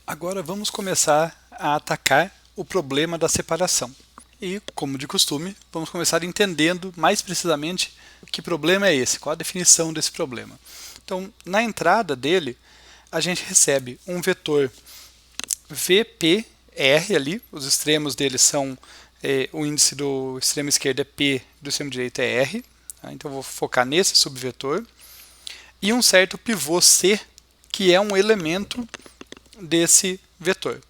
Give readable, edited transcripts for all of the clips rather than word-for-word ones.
Agora vamos começar a atacar o problema da separação. E, como de costume, vamos começar entendendo mais precisamente que problema é esse, qual a definição desse problema. Então, na entrada dele, a gente recebe um vetor VPR ali, os extremos dele são, o índice do extremo esquerdo é P, do extremo direito é R, tá? Então eu vou focar nesse subvetor, e um certo pivô C, que é um elemento desse vetor.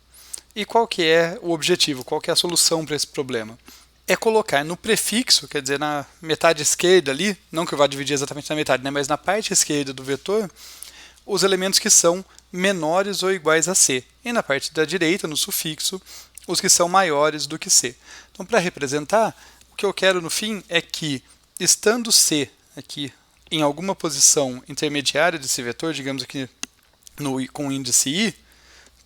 E qual que é o objetivo, qual que é a solução para esse problema? É colocar no prefixo, quer dizer, na metade esquerda ali, não que eu vá dividir exatamente na metade, né, mas na parte esquerda do vetor, os elementos que são menores ou iguais a C. E na parte da direita, no sufixo, os que são maiores do que C. Então, para representar, o que eu quero no fim é que, estando C aqui em alguma posição intermediária desse vetor, digamos aqui com o índice I,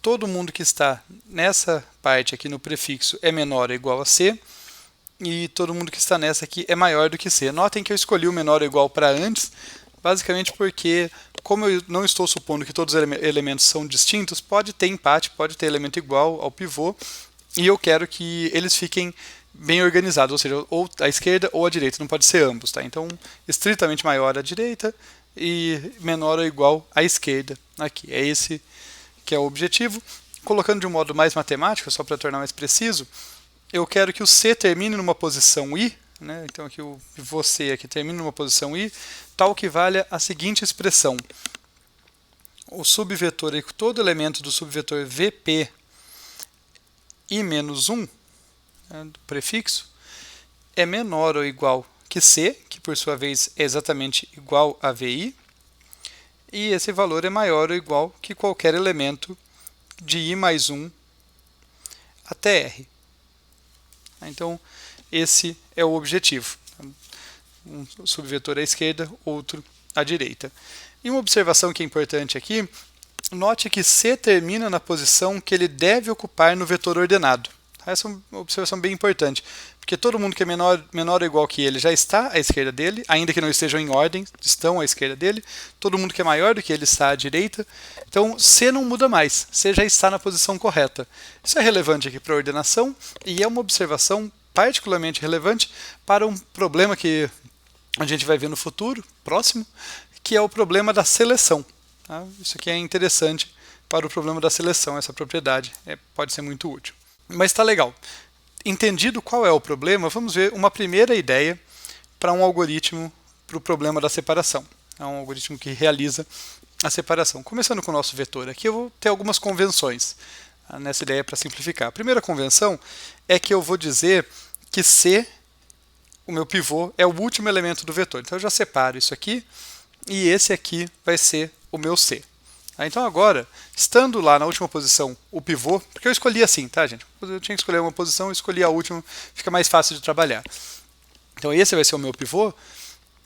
todo mundo que está nessa parte aqui no prefixo é menor ou igual a C, e todo mundo que está nessa aqui é maior do que C. Notem que eu escolhi o menor ou igual para antes, basicamente porque, como eu não estou supondo que todos os elementos são distintos, pode ter empate, pode ter elemento igual ao pivô, e eu quero que eles fiquem bem organizados, ou seja, ou à esquerda ou à direita, não pode ser ambos. Tá? Então, estritamente maior à direita e menor ou igual à esquerda. Aqui. É esse que é o objetivo. Colocando de um modo mais matemático, só para tornar mais preciso, eu quero que o C termine numa posição I, né? Então aqui o pivô C aqui termine numa posição I, tal que valha a seguinte expressão. O subvetor, todo elemento do subvetor VP I menos 1, né, do prefixo, é menor ou igual que C, que por sua vez é exatamente igual a VI, e esse valor é maior ou igual que qualquer elemento de I mais 1 até R. Então, esse é o objetivo. Um subvetor à esquerda, outro à direita. E uma observação que é importante aqui, note que C termina na posição que ele deve ocupar no vetor ordenado. Essa é uma observação bem importante, porque todo mundo que é menor ou igual que ele já está à esquerda dele, ainda que não estejam em ordem, estão à esquerda dele. Todo mundo que é maior do que ele está à direita. Então, C não muda mais, C já está na posição correta. Isso é relevante aqui para a ordenação e é uma observação particularmente relevante para um problema que a gente vai ver no futuro, próximo, que é o problema da seleção. Tá? Isso aqui é interessante para o problema da seleção, essa propriedade pode ser muito útil. Mas está legal. Entendido qual é o problema, vamos ver uma primeira ideia para um algoritmo para o problema da separação. É um algoritmo que realiza a separação. Começando com o nosso vetor aqui, eu vou ter algumas convenções nessa ideia para simplificar. A primeira convenção é que eu vou dizer que C, o meu pivô, é o último elemento do vetor. Então eu já separo isso aqui e esse aqui vai ser o meu C. Então agora, estando lá na última posição o pivô, porque eu escolhi assim, tá, gente? Eu tinha que escolher uma posição, eu escolhi a última, fica mais fácil de trabalhar. Então esse vai ser o meu pivô.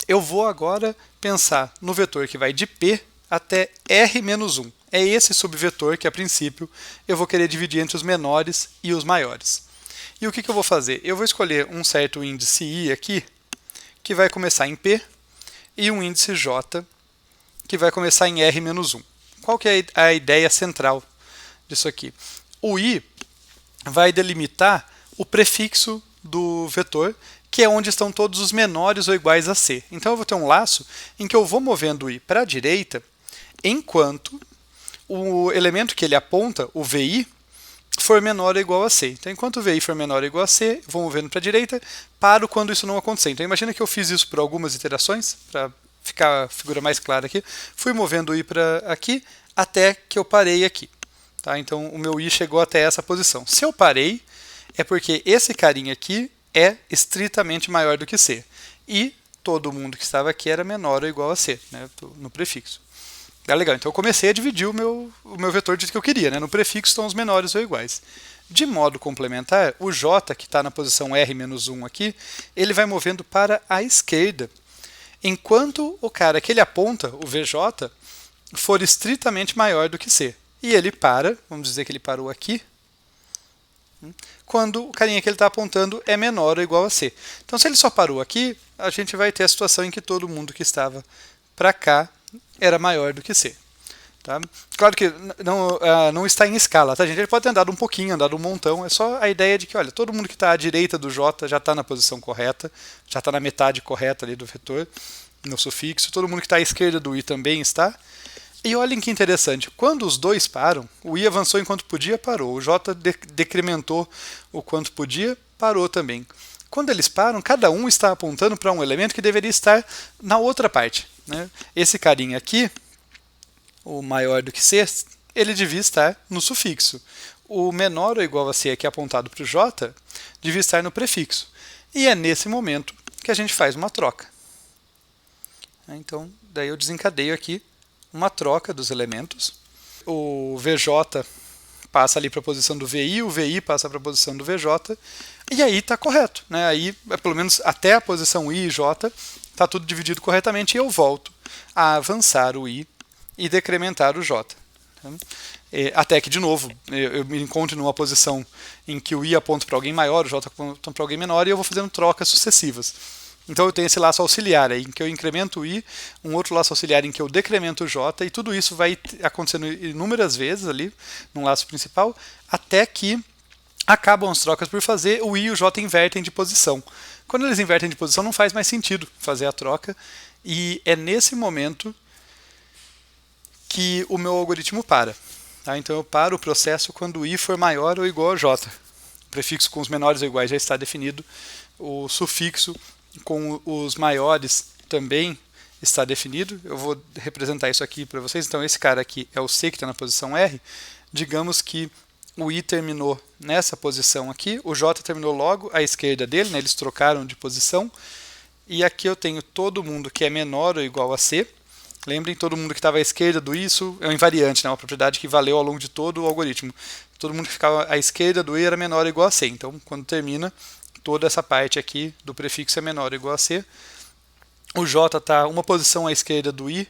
Eu vou agora pensar no vetor que vai de P até R menos 1. É esse subvetor que, a princípio, eu vou querer dividir entre os menores e os maiores. E o que eu vou fazer? Eu vou escolher um certo índice I aqui, que vai começar em P, e um índice J, que vai começar em R menos 1. Qual que é a ideia central disso aqui? O I vai delimitar o prefixo do vetor, que é onde estão todos os menores ou iguais a C. Então eu vou ter um laço em que eu vou movendo o I para a direita, enquanto o elemento que ele aponta, o VI, for menor ou igual a C. Então, enquanto o VI for menor ou igual a C, eu vou movendo para a direita, paro quando isso não acontecer. Então, imagina que eu fiz isso por algumas iterações, para ficar a figura mais clara aqui. Fui movendo o I para aqui, até que eu parei aqui. Tá? Então, o meu I chegou até essa posição. Se eu parei, é porque esse carinha aqui é estritamente maior do que C. E todo mundo que estava aqui era menor ou igual a C, né, no prefixo. Legal, então eu comecei a dividir o meu vetor do jeito que eu queria. Né? No prefixo estão os menores ou iguais. De modo complementar, o J, que está na posição R-1 aqui, ele vai movendo para a esquerda, enquanto o cara que ele aponta, o VJ, for estritamente maior do que C. E ele para, vamos dizer que ele parou aqui, quando o carinha que ele está apontando é menor ou igual a C. Então, se ele só parou aqui, a gente vai ter a situação em que todo mundo que estava para cá era maior do que C. Tá? Claro que não está em escala, tá, gente? Ele pode ter andado um pouquinho, andado um montão, é só a ideia de que, olha, todo mundo que está à direita do J já está na posição correta, já está na metade correta ali do vetor, no sufixo, todo mundo que está à esquerda do I também está. E olhem que interessante, quando os dois param, o I avançou enquanto podia, parou, o J decrementou o quanto podia, parou também. Quando eles param, cada um está apontando para um elemento que deveria estar na outra parte, né? Esse carinha aqui, o maior do que C, ele devia estar no sufixo. O menor ou igual a C, que é apontado para o J, devia estar no prefixo. E é nesse momento que a gente faz uma troca. Então, daí eu desencadeio aqui uma troca dos elementos. O VJ passa ali para a posição do VI, o VI passa para a posição do VJ, e aí está correto, né? Aí, pelo menos até a posição I e J, está tudo dividido corretamente, e eu volto a avançar o I e decrementar o J. Até que, de novo, eu me encontro numa posição em que o I aponta para alguém maior, o J aponta para alguém menor, e eu vou fazendo trocas sucessivas. Então eu tenho esse laço auxiliar aí, em que eu incremento o I, um outro laço auxiliar em que eu decremento o J, e tudo isso vai acontecendo inúmeras vezes ali, no laço principal, até que acabam as trocas por fazer, o I e o J invertem de posição. Quando eles invertem de posição, não faz mais sentido fazer a troca, e é nesse momento que o meu algoritmo para. Tá? Então eu paro o processo quando o I for maior ou igual a J. O prefixo com os menores ou iguais já está definido, o sufixo com os maiores também está definido. Eu vou representar isso aqui para vocês. Então esse cara aqui é o C, que está na posição R. Digamos que o I terminou nessa posição aqui, o J terminou logo à esquerda dele, né? Eles trocaram de posição. E aqui eu tenho todo mundo que é menor ou igual a C. Lembrem, todo mundo que estava à esquerda do I, isso é um invariante, né? Uma propriedade que valeu ao longo de todo o algoritmo. Todo mundo que ficava à esquerda do I era menor ou igual a C. Então, quando termina, toda essa parte aqui do prefixo é menor ou igual a C. O J está uma posição à esquerda do I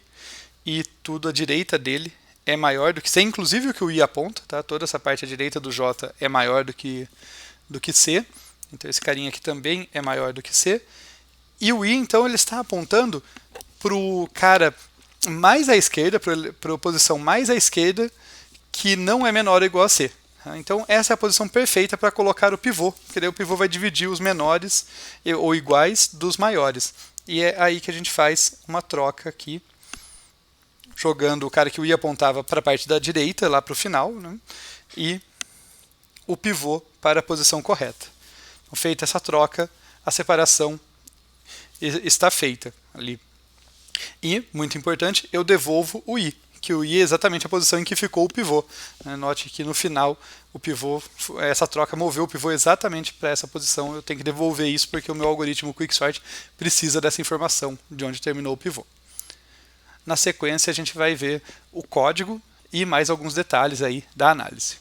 e tudo à direita dele é maior do que C, inclusive o que o I aponta. Tá? Toda essa parte à direita do J é maior do que C. Então, esse carinha aqui também é maior do que C. E o I, então, ele está apontando para o cara mais à esquerda, para a posição mais à esquerda, que não é menor ou igual a C. Então essa é a posição perfeita para colocar o pivô, porque daí o pivô vai dividir os menores ou iguais dos maiores. E é aí que a gente faz uma troca aqui, jogando o cara que o I apontava para a parte da direita, lá para o final, né, e o pivô para a posição correta. Então, feita essa troca, a separação está feita ali. E, muito importante, eu devolvo o I, que o I é exatamente a posição em que ficou o pivô. Note que no final o pivô, essa troca moveu o pivô exatamente para essa posição. Eu tenho que devolver isso porque o meu algoritmo Quicksort precisa dessa informação de onde terminou o pivô. Na sequência a gente vai ver o código e mais alguns detalhes aí da análise.